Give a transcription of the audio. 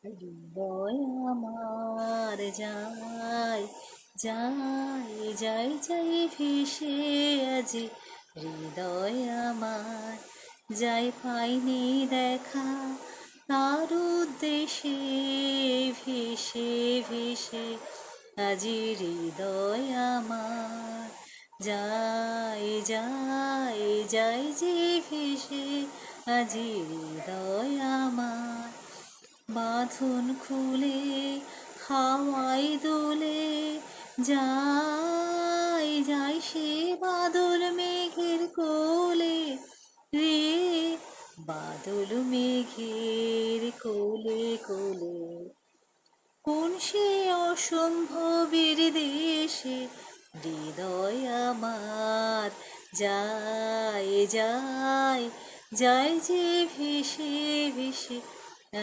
হৃদয় আমার যায় যায় যায় যায় ভেসে আজি, হৃদয় আমার যাই পাইনি দেখা তার উদ্দেশে, ভেসে ভেসে আজি হৃদয় আমার যায় যায় যায় যে ভেসে আজি হৃদয় আমার। বাঁধন খুলে হাওয়ায় দোলে যায় যায় সে বাদল মেঘের কোলে রে, বাদল মেঘের কোলে কোলে। কোন সে অসম্ভবের দেশে হৃদয় আমার যায় যায় যায় যে ভেসে ভেসে